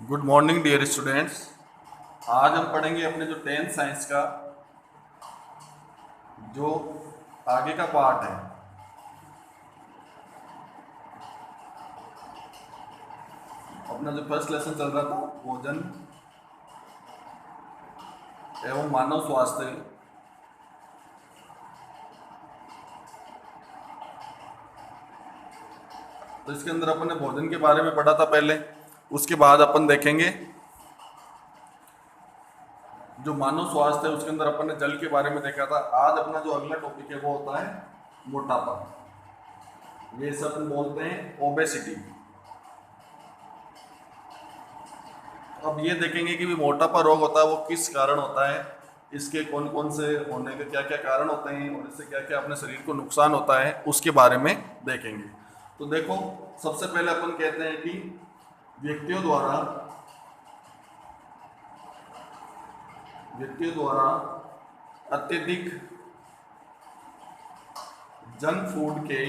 Good morning dear students. आज हम पढ़ेंगे अपने जो 10th साइंस का जो आगे का पार्ट है। अपना जो फर्स्ट लेसन चल रहा था भोजन एवं मानव स्वास्थ्य, तो इसके अंदर अपन ने भोजन के बारे में पढ़ा था पहले। उसके बाद अपन देखेंगे जो मानव स्वास्थ्य है उसके अंदर अपन ने जल के बारे में देखा था। आज अपना जो अगला टॉपिक है वो होता है मोटापा। ये सब अपन बोलते हैं ओबेसिटी। अब ये देखेंगे कि भी मोटापा रोग होता है वो किस कारण होता है, इसके कौन कौन से होने के क्या क्या कारण होते हैं और इससे क्या क्या अपने शरीर को नुकसान होता है उसके बारे में देखेंगे। तो देखो, सबसे पहले अपन कहते हैं कि व्यक्तियों द्वारा अत्यधिक जंक फूड के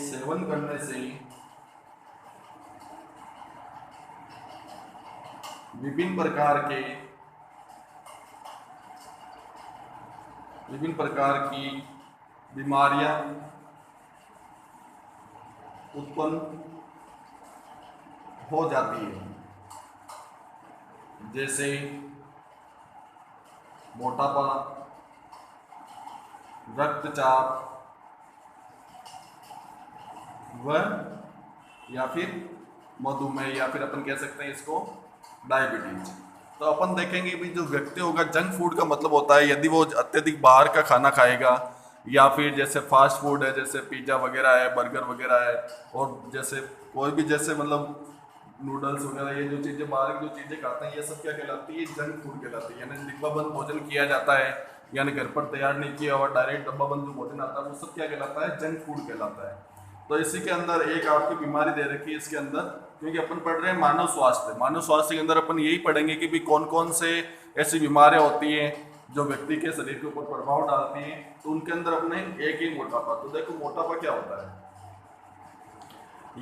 सेवन करने से विभिन्न प्रकार की बीमारियां उत्पन्न हो जाती है, जैसे मोटापा, रक्तचाप व या फिर मधुमेह या फिर अपन कह सकते हैं इसको डायबिटीज। तो अपन देखेंगे भी जो व्यक्ति होगा, जंक फूड का मतलब होता है यदि वो अत्यधिक बाहर का खाना खाएगा या फिर जैसे फास्ट फूड है, जैसे पिज्ज़ा वगैरह है, बर्गर वगैरह है, और जैसे कोई भी जैसे मतलब नूडल्स वगैरह, ये जो चीज़ें बाहर की जो चीज़ें खाते हैं ये सब क्या कहलाती है? जंक फूड कहलाती है। यानी डिब्बाबंद भोजन किया जाता है, यानी घर पर तैयार नहीं किया हुआ डायरेक्ट डब्बाबंद जो भोजन आता है वो सब क्या कहलाता है? जंक फूड कहलाता है। तो इसी के अंदर एक आपकी बीमारी दे रखी है इसके अंदर, क्योंकि अपन पढ़ रहे हैं मानव स्वास्थ्य। मानव स्वास्थ्य के अंदर अपन यही पढ़ेंगे कि भी कौन कौन से ऐसी बीमारियां होती हैं जो व्यक्ति के शरीर के ऊपर प्रभाव डालती हैं। तो उनके अंदर अपने एक ही मोटापा। तो देखो मोटापा क्या होता है?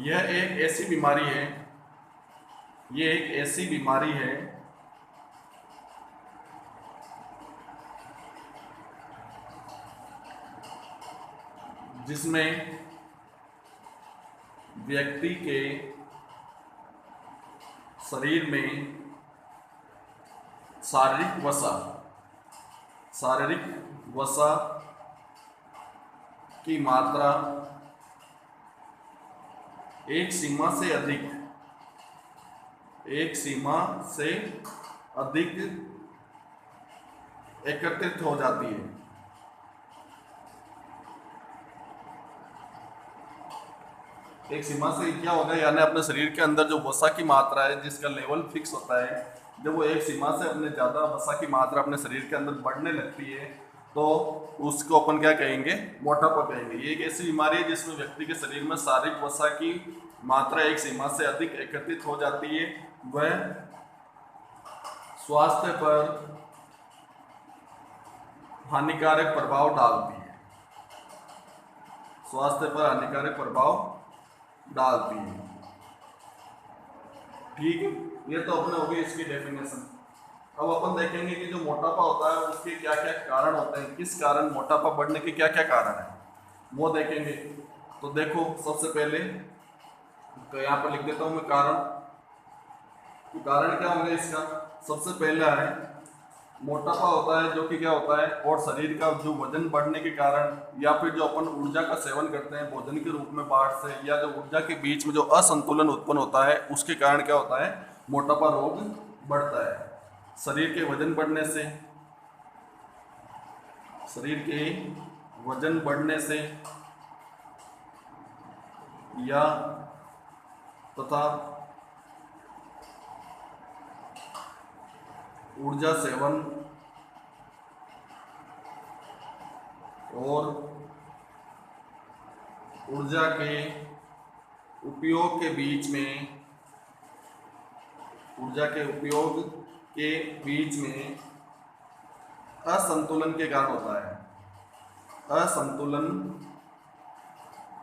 यह एक ऐसी बीमारी है, ये एक ऐसी बीमारी है जिसमें व्यक्ति के शरीर में शारीरिक वसा की मात्रा एक सीमा से अधिक एकत्रित हो जाती है। एक सीमा से क्या होगा, यानी अपने शरीर के अंदर जो वसा की मात्रा है जिसका लेवल फिक्स होता है, जब वो एक सीमा से अपने ज़्यादा वसा की मात्रा अपने शरीर के अंदर बढ़ने लगती है तो उसको अपन क्या कहेंगे? मोटापा कहेंगे। ये एक ऐसी बीमारी है जिसमें व्यक्ति के शरीर में शारीरिक वसा की मात्रा एक सीमा से अधिक एकत्रित हो जाती है। वह स्वास्थ्य पर हानिकारक प्रभाव डालती है, स्वास्थ्य पर हानिकारक प्रभाव डालती है। ठीक है, ये तो अपने हो गई इसकी डेफिनेशन। अब अपन देखेंगे कि जो मोटापा होता है उसके क्या क्या कारण होते हैं, किस कारण मोटापा बढ़ने के क्या क्या कारण है वो देखेंगे। तो देखो, सबसे पहले तो यहाँ पर लिख देता हूँ मैं कारण। तो कारण क्या होंगे इसका? सबसे पहला है मोटापा होता है जो कि क्या होता है, और शरीर का जो वजन बढ़ने के कारण या फिर जो अपन ऊर्जा का सेवन करते हैं भोजन के रूप में बाहर से, या जो ऊर्जा के बीच में जो असंतुलन उत्पन्न होता है उसके कारण क्या होता है? मोटापा रोग बढ़ता है। शरीर के वजन बढ़ने से या तथा ऊर्जा सेवन और ऊर्जा के उपयोग के बीच में असंतुलन के कारण होता है। असंतुलन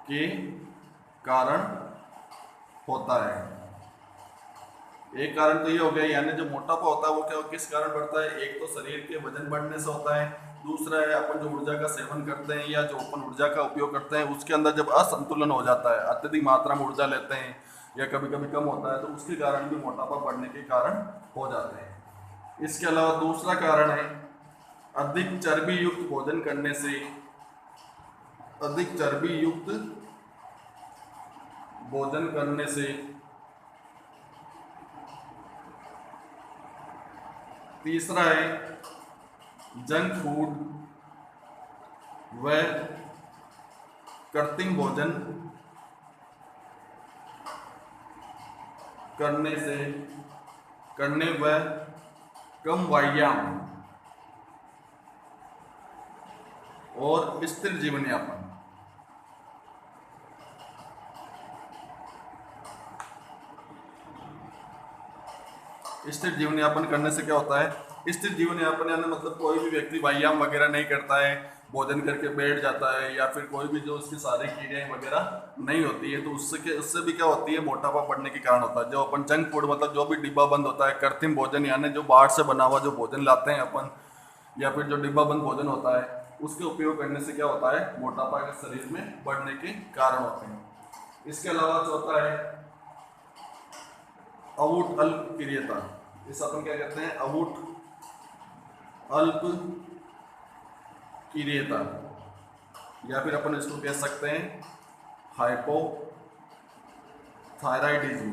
के कारण होता है। एक कारण तो ये हो गया, यानी जो मोटापा होता है वो क्या किस कारण बढ़ता है, एक तो शरीर के वजन बढ़ने से होता है, दूसरा है अपन जो ऊर्जा का सेवन करते हैं या जो अपन ऊर्जा का उपयोग करते हैं उसके अंदर जब असंतुलन हो जाता है, अत्यधिक मात्रा में ऊर्जा लेते हैं या कभी कभी कम होता है, तो उसके कारण भी मोटापा बढ़ने के कारण हो जाते हैं। इसके अलावा दूसरा कारण है अधिक चर्बी युक्त भोजन करने से, अधिक चर्बी युक्त भोजन करने से। तीसरा है जंक फूड व कृत्रिम भोजन करने व कम व्यायाम और स्थिर जीवन यापन। स्थिर जीवन यापन करने से क्या होता है, स्थिर जीवन यापन यानी मतलब कोई भी व्यक्ति व्यायाम वगैरह नहीं करता है, भोजन करके बैठ जाता है, या फिर कोई भी जो उसकी सारी क्रियाएं वगैरह नहीं होती है, तो उससे भी क्या होती है, मोटापा बढ़ने के कारण होता है। जो अपन जंक फूड मतलब जो भी डिब्बा बंद होता है, कृत्रिम भोजन यानी जो बाहर से बना हुआ जो भोजन लाते हैं अपन, या फिर जो डिब्बा बंद भोजन होता है उसके उपयोग करने से क्या होता है, मोटापा के शरीर में बढ़ने के कारण होते हैं। इसके अलावा चौथा है अवुट अल्प क्रियता। इस अपन क्या कहते हैं, अवुट अल्प क्रियता, या फिर अपन इसको कह सकते हैं हाइपोथायराइडिज्म।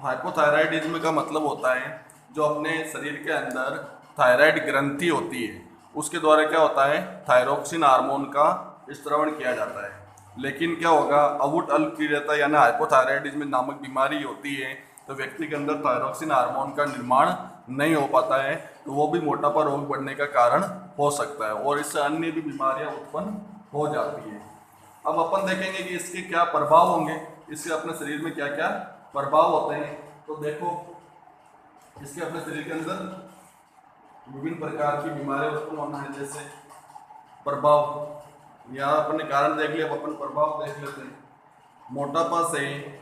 हाइपोथायराइडिज्म का मतलब होता है जो अपने शरीर के अंदर थायराइड ग्रंथि होती है उसके द्वारा क्या होता है, थायरोक्सिन हार्मोन का स्त्रवण किया जाता है। लेकिन क्या होगा, अवुट अल्पक्रियता यानी हाइपोथायराइडिज्म नामक बीमारी होती है तो व्यक्ति के अंदर थायरोक्सिन हार्मोन का निर्माण नहीं हो पाता है, तो वो भी मोटापा रोग बढ़ने का कारण हो सकता है और इससे अन्य भी बीमारियां उत्पन्न हो जाती है। अब अपन देखेंगे कि इसके क्या प्रभाव होंगे, इसके अपने शरीर में क्या क्या प्रभाव होते हैं। तो देखो, इसके अपने शरीर के अंदर विभिन्न प्रकार की बीमारियां उत्पन्न होना है। जैसे प्रभाव, यहाँ अपन ने कारण देख लिया, अब अपन प्रभाव देख लेते हैं। मोटापा से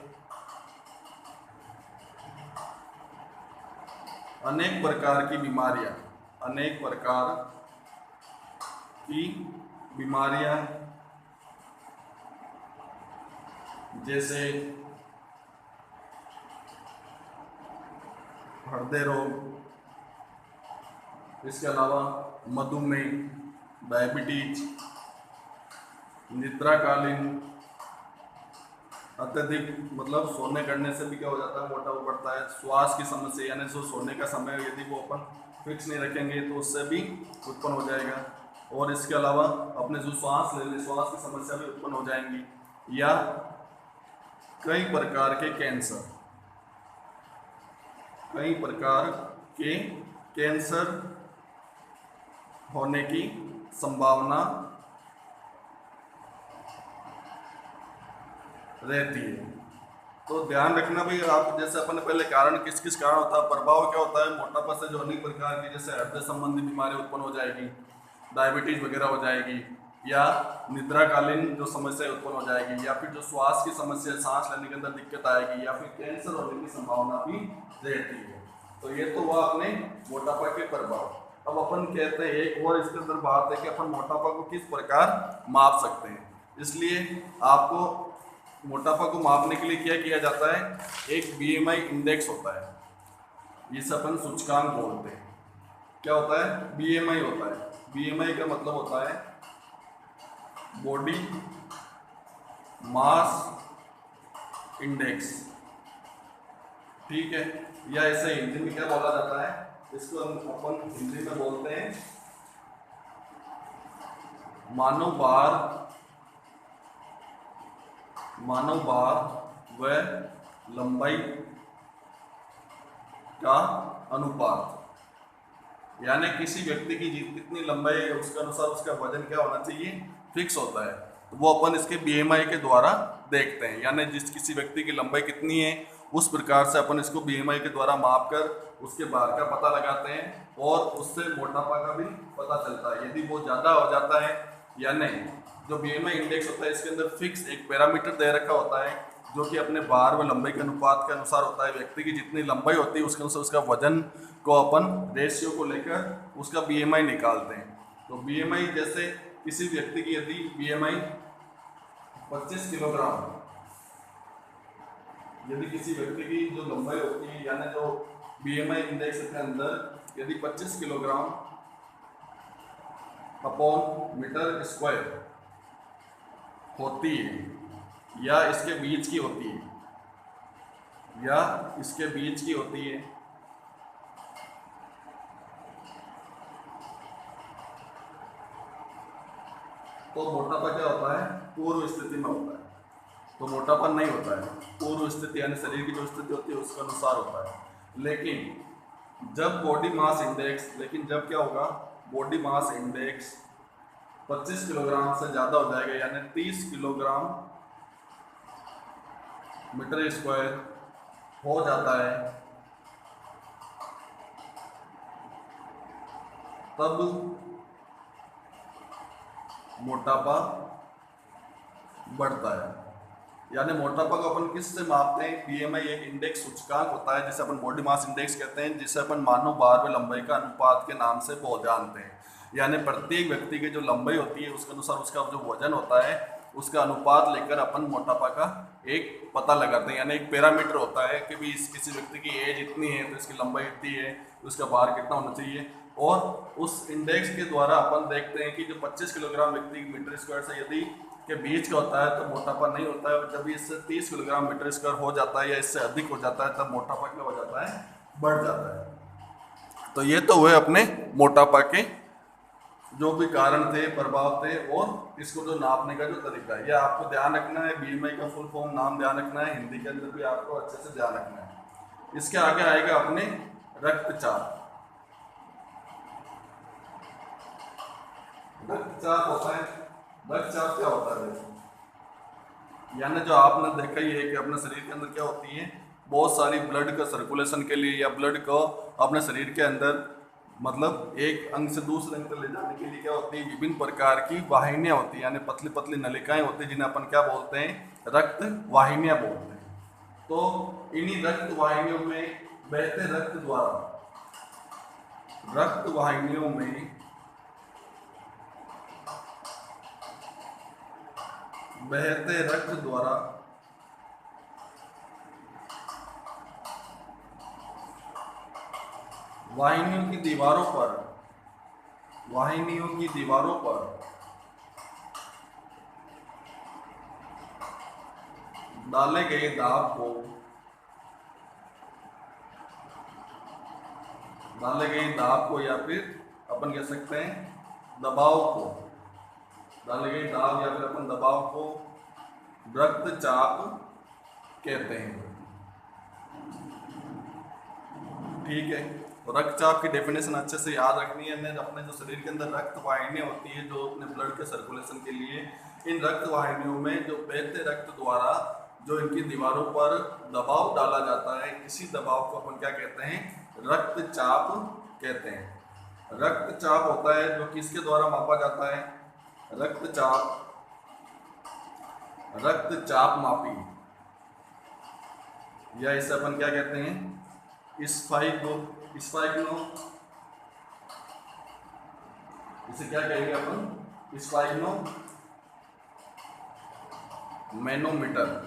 अनेक प्रकार की बीमारियां जैसे हृदय रोग, इसके अलावा मधुमेह, डायबिटीज, निद्राकालीन अत्यधिक मतलब सोने करने से भी क्या हो जाता है, मोटापा बढ़ता है। श्वास की समस्या यानी जो सोने का समय यदि वो अपन फिक्स नहीं रखेंगे तो उससे भी उत्पन्न हो जाएगा। और इसके अलावा अपने जो श्वास लेने, श्वास की समस्या भी उत्पन्न हो जाएंगी, या कई प्रकार के कैंसर होने की संभावना रहती है। तो ध्यान रखना भी आप, जैसे अपन ने पहले कारण किस किस कारण होता है, प्रभाव क्या होता है, मोटापा से जो अनेक प्रकार की जैसे हृदय संबंधी बीमारी उत्पन्न हो जाएगी, डायबिटीज वगैरह हो जाएगी, या निद्राकालीन जो समस्या उत्पन्न हो जाएगी, या फिर जो श्वास की समस्या, सांस लेने के अंदर दिक्कत आएगी, या फिर कैंसर होने की संभावना भी रहती है। तो ये तो हुआ अपने मोटापा के प्रभाव। अब अपन कहते हैं एक और इसके अंदर बात है कि अपन मोटापा को किस प्रकार माप सकते हैं। इसलिए आपको मोटापा को मापने के लिए क्या किया जाता है, एक BMI इंडेक्स होता है, जिसे अपन सूचकांक बोलते हैं। क्या होता है, BMI होता है। BMI का मतलब होता है बॉडी मास इंडेक्स, ठीक है। या इसे हिंदी में क्या बोला जाता है, इसको हम अपन हिंदी में बोलते हैं मानव भार व लंबाई का अनुपात। यानी किसी व्यक्ति की कितनी लंबाई है उसके अनुसार उसका वजन क्या होना चाहिए, फिक्स होता है। तो वो अपन इसके BMI के द्वारा देखते हैं, यानी जिस किसी व्यक्ति की लंबाई कितनी है उस प्रकार से अपन इसको बीएमआई के द्वारा माप कर उसके भार का पता लगाते हैं और उससे मोटापा का भी पता चलता है यदि वो ज़्यादा हो जाता है या नहीं। जो बीएमआई इंडेक्स होता है इसके अंदर फिक्स एक पैरामीटर दे रखा होता है जो कि अपने भार व लंबाई के अनुपात के अनुसार होता है। व्यक्ति की जितनी लंबाई होती है उसके अनुसार उसका वजन को अपन रेशियो को लेकर उसका बीएमआई निकालते हैं। तो बीएमआई जैसे किसी व्यक्ति की यदि बीएमआई 25 किलोग्राम, यदि किसी व्यक्ति की जो लंबाई होती है यानी जो बीएमआई इंडेक्स के अंदर यदि 25 किलोग्राम अपॉन मीटर स्क्वायर होती है या इसके बीच की होती है तो मोटापा क्या होता है? पूर्व स्थिति में होता है। तो मोटापा नहीं होता है, पूर्व स्थिति यानी शरीर की जो स्थिति होती है उसके अनुसार होता है। लेकिन जब क्या होगा, बॉडी मास इंडेक्स 25 किलोग्राम से ज़्यादा हो जाएगा यानी 30 किलोग्राम मीटर स्क्वायर हो जाता है, तब मोटापा बढ़ता है। यानी मोटापा को अपन किस से मापते हैं? बीएमआई एक इंडेक्स सूचकांक होता है जिसे अपन बॉडी मास इंडेक्स कहते हैं, जिसे अपन मानव भार व लंबाई का अनुपात के नाम से बहुत जानते हैं। यानी प्रत्येक व्यक्ति की जो लंबाई होती है उसके अनुसार उसका जो वजन होता है उसका अनुपात लेकर अपन मोटापा का एक पता लगाते हैं। यानी एक पैरामीटर होता है कि भी किसी व्यक्ति की एज इतनी है तो इसकी लंबाई इतनी है तो उसका भार कितना होना चाहिए, और उस इंडेक्स के द्वारा अपन देखते हैं कि जो 25 किलोग्राम व्यक्ति मीटर स्क्वायर से यदि के बीच का होता है तो मोटापा नहीं होता है, और जब इससे 30 किलोग्राम मीटर स्क्वायर हो जाता है या इससे अधिक हो जाता है तब मोटापा क्या हो जाता है? बढ़ जाता है। तो ये तो हुए अपने मोटापा के जो भी कारण थे, प्रभाव थे, और इसको जो नापने का जो तरीका है, ये आपको ध्यान रखना है। बीएमआई का फुल फॉर्म नाम ध्यान रखना है, हिंदी के अंदर भी आपको अच्छे से ध्यान रखना है। इसके आगे आएगा अपने रक्तचाप। रक्तचाप होता है, रक्तचाप क्या होता है? यानी जो आपने देखा ही है कि अपने शरीर के अंदर क्या होती है, बहुत सारी ब्लड का सर्कुलेशन के लिए या ब्लड को अपने शरीर के अंदर मतलब एक अंग से दूसरे अंग तक ले जाने के लिए क्या होती है, विभिन्न प्रकार की वाहिनियां होती है, यानी पतली पतली नलिकाएं होती है जिन्हें अपन क्या बोलते हैं? रक्त वाहिनियां बोलते हैं। तो इन्हीं रक्त वाहिनियों में बहते रक्त द्वारा, रक्त वाहिनियों में बहते रक्त द्वारा वाहिनियों की दीवारों पर डाले गए दाब को या फिर अपन कह सकते हैं दबाव को, डाले गए दाब या फिर अपन दबाव को रक्तचाप कहते हैं। ठीक है, तो रक्तचाप की डेफिनेशन अच्छे से याद रखनी है। अपने जो शरीर के अंदर रक्त वाहिनियां होती है जो अपने ब्लड के सर्कुलेशन के लिए, इन रक्त वाहिनियों में जो बहते रक्त द्वारा जो इनकी दीवारों पर दबाव डाला जाता है, इसी दबाव को अपन क्या कहते हैं? रक्तचाप कहते हैं। रक्तचाप होता है जो किसके द्वारा मापा जाता है? रक्तचाप मापी, या इसे अपन क्या कहते हैं? स्पाइगनो, इसे क्या कहेंगे अपन? स्पाइगनो मैनोमीटर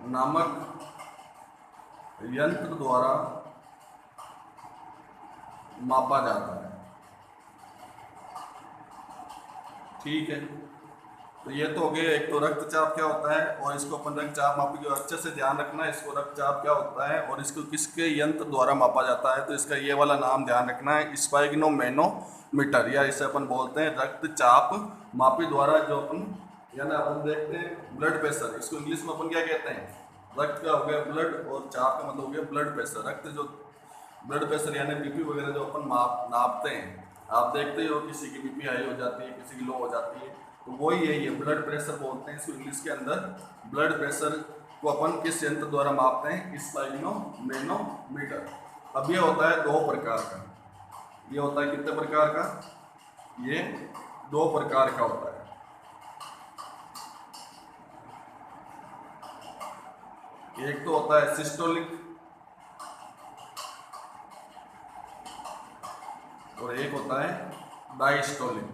नामक यंत्र द्वारा मापा जाता है। ठीक है, तो ये तो हो गया। एक तो रक्तचाप क्या होता है और इसको अपन रक्तचाप मापी जो अच्छे से ध्यान रखना है, इसको रक्तचाप क्या होता है और इसको किसके यंत्र द्वारा मापा जाता है, तो इसका ये वाला नाम ध्यान रखना है, स्पाइगनोमैनोमीटर, या इसे अपन बोलते हैं रक्तचाप मापी द्वारा जो अपन यानी अपन देखते हैं ब्लड प्रेशर, इसको इंग्लिश में अपन क्या कहते हैं? रक्त का हो गया ब्लड और चाप का मतलब हो गया ब्लड प्रेशर। रक्त जो ब्लड प्रेशर यानी बीपी वगैरह जो अपन नापते हैं, आप देखते ही हो किसी की बीपी हाई हो जाती है, किसी की लो हो जाती है, तो वही है ये ब्लड प्रेशर बोलते हैं इसको इंग्लिश के अंदर ब्लड प्रेशर को अपन किस यंत्र द्वारा मापते हैं? स्पाइगनोमैनोमीटर। अब ये होता है 2 प्रकार का। ये होता है कितने प्रकार का? ये 2 प्रकार का होता है। एक तो होता है सिस्टोलिक और एक होता है डायस्टोलिक।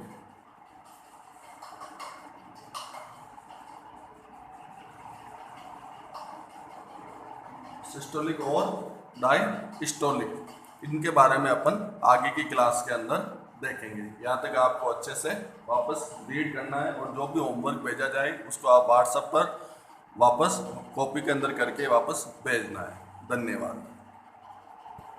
सिस्टोलिक और डायस्टोलिक, इनके बारे में अपन आगे की क्लास के अंदर देखेंगे। यहाँ तक आपको अच्छे से वापस रीड करना है और जो भी होमवर्क भेजा जाए उसको आप व्हाट्सएप पर वापस कॉपी के अंदर करके वापस भेजना है। धन्यवाद।